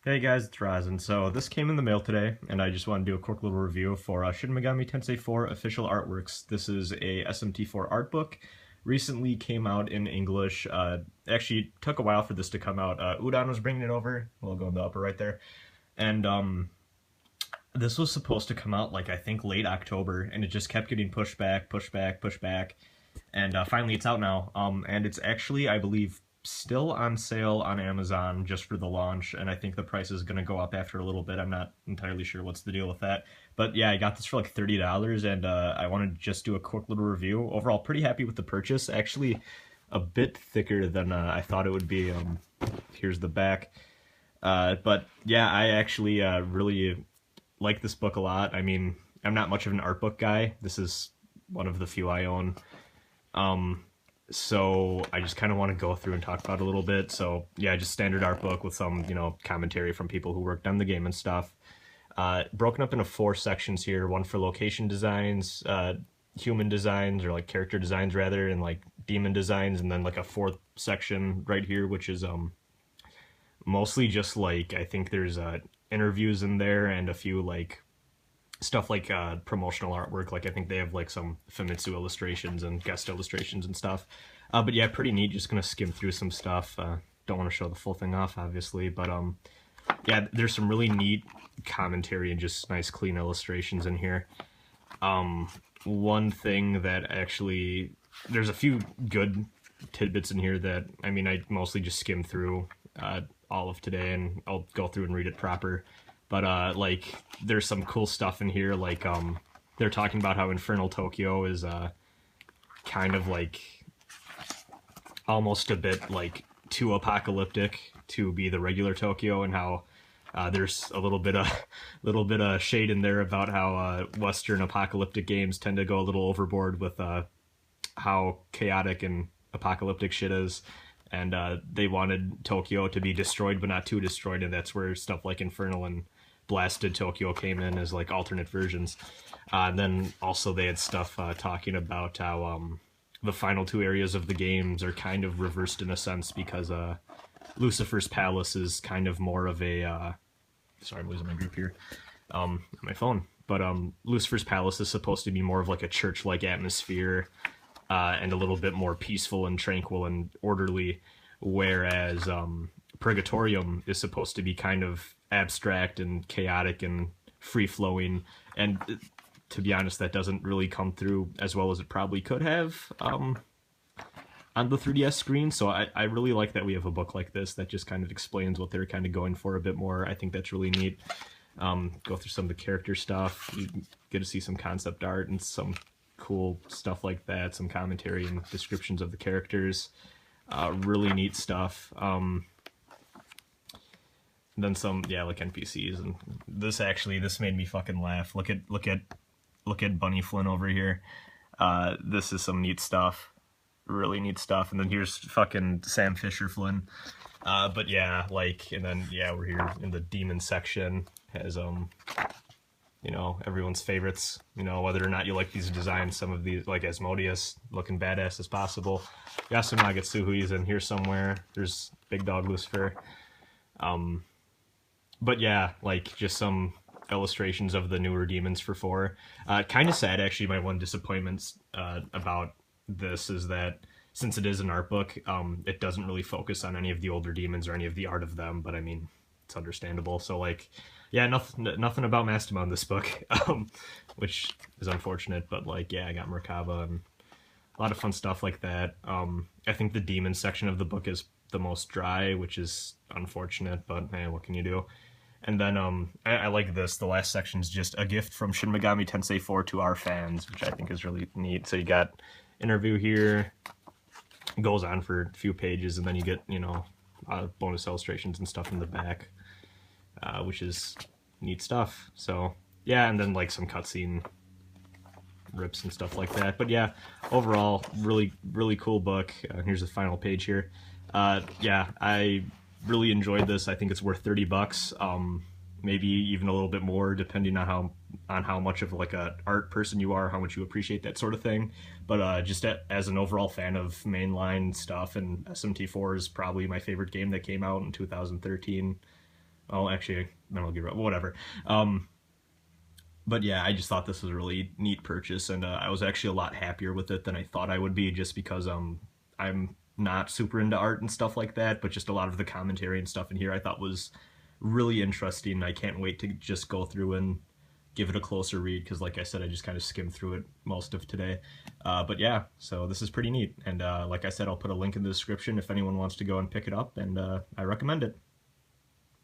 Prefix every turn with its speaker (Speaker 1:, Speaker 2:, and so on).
Speaker 1: Hey guys, it's Rosin. So this came in the mail today, and I just want to do a quick little review for Shin Megami Tensei IV official artworks. This is a SMT IV art book. Recently came out in English. Actually took a while for this to come out. Udon was bringing it over. We'll go in the upper right there. And this was supposed to come out like I think late October, and it just kept getting pushed back, pushed back, pushed back. And finally it's out now. And it's actually, I believe, still on sale on Amazon just for the launch, and I think the price is going to go up after a little bit. I'm not entirely sure what's the deal with that. But yeah, I got this for like $30, and I wanted to just do a quick little review. Overall, pretty happy with the purchase. Actually, a bit thicker than I thought it would be. Here's the back. But yeah, I actually really like this book a lot. I mean, I'm not much of an art book guy. This is one of the few I own. So I just kind of want to go through and talk about it a little bit. So yeah, just standard art book with some, commentary from people who worked on the game and stuff. Broken up into 4 sections here, one for location designs, human designs, or like character designs rather, and like demon designs, and then like a 4th section right here, which is mostly just like, I think there's interviews in there and a few like stuff like promotional artwork. Like I think they have like some Famitsu illustrations and guest illustrations and stuff. But yeah, pretty neat. Just gonna skim through some stuff. Don't want to show the full thing off, obviously, but yeah, there's some really neat commentary and just nice clean illustrations in here. One thing that actually, there's a few good tidbits in here that, I mean, I mostly just skimmed through all of today, and I'll go through and read it proper. But like, there's some cool stuff in here. Like, they're talking about how Infernal Tokyo is kind of like almost a bit like too apocalyptic to be the regular Tokyo, and how there's a little bit of shade in there about how Western apocalyptic games tend to go a little overboard with how chaotic and apocalyptic shit is. And they wanted Tokyo to be destroyed, but not too destroyed, and that's where stuff like Infernal and Blasted Tokyo came in as like alternate versions. And then also they had stuff talking about how the final 2 areas of the games are kind of reversed in a sense, because Lucifer's Palace is kind of more of a sorry, I'm losing my group here on my phone. But Lucifer's Palace is supposed to be more of like a church-like atmosphere, and a little bit more peaceful and tranquil and orderly, whereas Purgatorium is supposed to be kind of abstract and chaotic and free-flowing, and to be honest, that doesn't really come through as well as it probably could have on the 3DS screen. So I really like that we have a book like this that just kind of explains what they're kind of going for a bit more. I think that's really neat. Go through some of the character stuff. You get to see some concept art and some cool stuff like that, some commentary and descriptions of the characters. Really neat stuff. Then some, yeah, like NPCs, and this made me fucking laugh. Look at Bunny Flynn over here. This is some neat stuff, really neat stuff. And then here's fucking Sam Fisher Flynn. But yeah, like, and then yeah, we're here in the demon section. Has everyone's favorites, whether or not you like these designs. Some of these, like Asmodeus, looking badass as possible. Yasunaga Suhui's in here somewhere. There's Big Dog Lucifer. But yeah, like, just some illustrations of the newer demons for 4. Kind of sad, actually. My one disappointment about this is that since it is an art book, it doesn't really focus on any of the older demons or any of the art of them, but I mean, it's understandable. So like, yeah, nothing about Mastema in this book, which is unfortunate, but like, yeah, I got Merkaba and a lot of fun stuff like that. I think the demon section of the book is the most dry, which is unfortunate, but man, what can you do? And then I like this. The last section is just a gift from Shin Megami Tensei IV to our fans, which I think is really neat. So you got interview here, it goes on for a few pages, and then you get, bonus illustrations and stuff in the back, which is neat stuff. So yeah, and then like some cutscene rips and stuff like that. But yeah, overall, really, really cool book. Here's the final page here. Yeah, I really enjoyed this. I think it's worth $30. Maybe even a little bit more, depending on how much of like a art person you are, how much you appreciate that sort of thing. But just as an overall fan of mainline stuff, and SMT4 is probably my favorite game that came out in 2013. Oh, actually, Metal Gear, whatever. But yeah, I just thought this was a really neat purchase, and I was actually a lot happier with it than I thought I would be, just because I'm not super into art and stuff like that, but just a lot of the commentary and stuff in here I thought was really interesting. I can't wait to just go through and give it a closer read because, like I said, I just kind of skimmed through it most of today. But yeah, so this is pretty neat, and like I said, I'll put a link in the description if anyone wants to go and pick it up, and I recommend it.